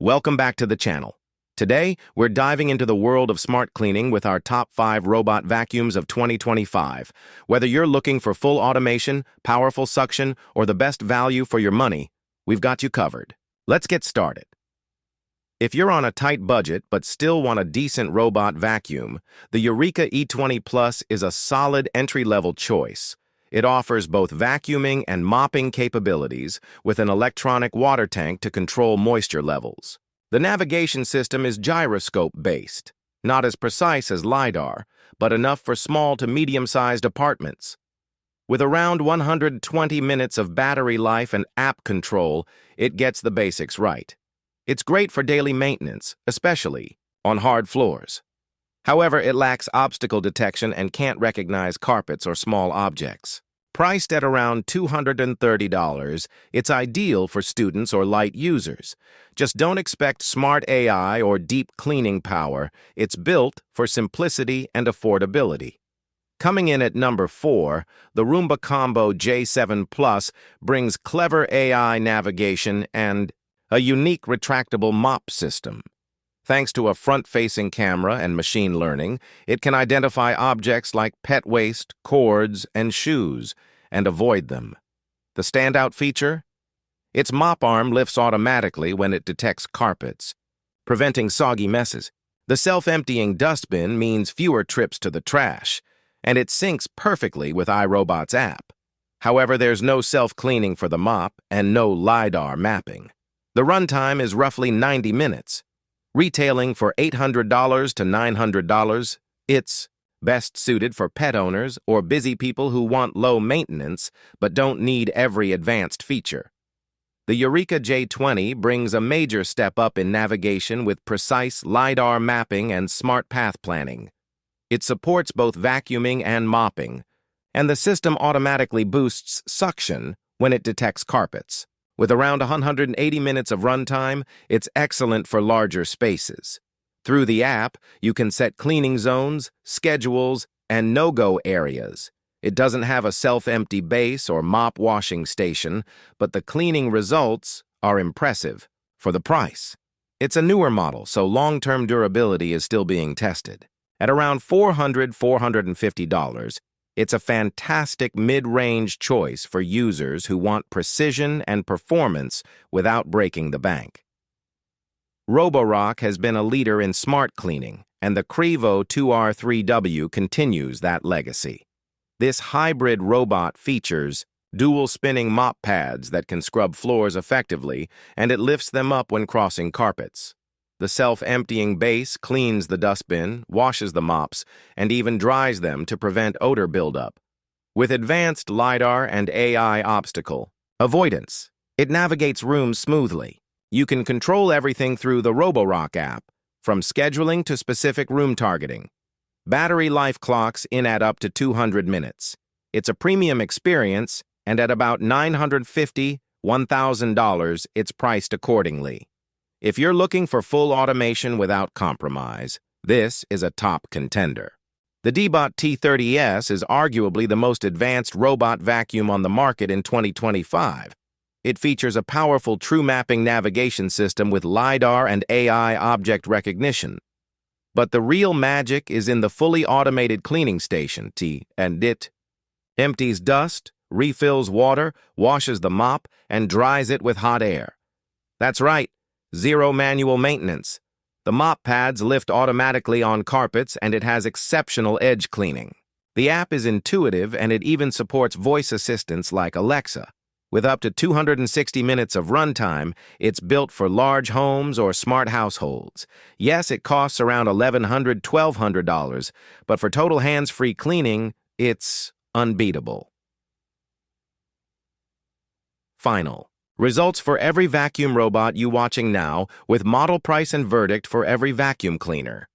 Welcome back to the channel. Today, we're diving into the world of smart cleaning with our top 5 robot vacuums of 2025. Whether you're looking for full automation, powerful suction, or the best value for your money, we've got you covered. Let's get started. If you're on a tight budget but still want a decent robot vacuum, the Eureka E20 Plus is a solid entry-level choice. It offers both vacuuming and mopping capabilities with an electronic water tank to control moisture levels. The navigation system is gyroscope-based, not as precise as LiDAR, but enough for small to medium-sized apartments. With around 120 minutes of battery life and app control, it gets the basics right. It's great for daily maintenance, especially on hard floors. However, it lacks obstacle detection and can't recognize carpets or small objects. Priced at around $230, it's ideal for students or light users. Just don't expect smart AI or deep cleaning power. It's built for simplicity and affordability. Coming in at number 4, the Roomba Combo J7 Plus brings clever AI navigation and a unique retractable mop system. Thanks to a front-facing camera and machine learning, it can identify objects like pet waste, cords, and shoes, and avoid them. The standout feature? Its mop arm lifts automatically when it detects carpets, preventing soggy messes. The self-emptying dustbin means fewer trips to the trash, and it syncs perfectly with iRobot's app. However, there's no self-cleaning for the mop and no LiDAR mapping. The runtime is roughly 90 minutes. Retailing for $800 to $900, it's best suited for pet owners or busy people who want low maintenance but don't need every advanced feature. The Eureka J20 brings a major step up in navigation with precise LiDAR mapping and smart path planning. It supports both vacuuming and mopping, and the system automatically boosts suction when it detects carpets. With around 180 minutes of runtime, it's excellent for larger spaces. Through the app, you can set cleaning zones, schedules, and no-go areas. It doesn't have a self-empty base or mop washing station, but the cleaning results are impressive for the price. It's a newer model, so long-term durability is still being tested. At around $450, it's a fantastic mid-range choice for users who want precision and performance without breaking the bank. Roborock has been a leader in smart cleaning, and the Crevo 2R3W continues that legacy. This hybrid robot features dual spinning mop pads that can scrub floors effectively, and it lifts them up when crossing carpets. The self-emptying base cleans the dustbin, washes the mops, and even dries them to prevent odor buildup. With advanced LiDAR and AI obstacle avoidance, it navigates rooms smoothly. You can control everything through the Roborock app, from scheduling to specific room targeting. Battery life clocks in at up to 200 minutes. It's a premium experience, and at about $950, $1,000, it's priced accordingly. If you're looking for full automation without compromise, this is a top contender. The Deebot T30S is arguably the most advanced robot vacuum on the market in 2025. It features a powerful true mapping navigation system with LiDAR and AI object recognition. But the real magic is in the fully automated cleaning station. It empties dust, refills water, washes the mop, and dries it with hot air. That's right. Zero manual maintenance. The mop pads lift automatically on carpets, and it has exceptional edge cleaning. The app is intuitive, and it even supports voice assistants like Alexa. With up to 260 minutes of runtime, it's built for large homes or smart households. Yes, it costs around $1,100, $1,200, but for total hands-free cleaning, it's unbeatable. Final results for every vacuum robot you watching now, with model price and verdict for every vacuum cleaner.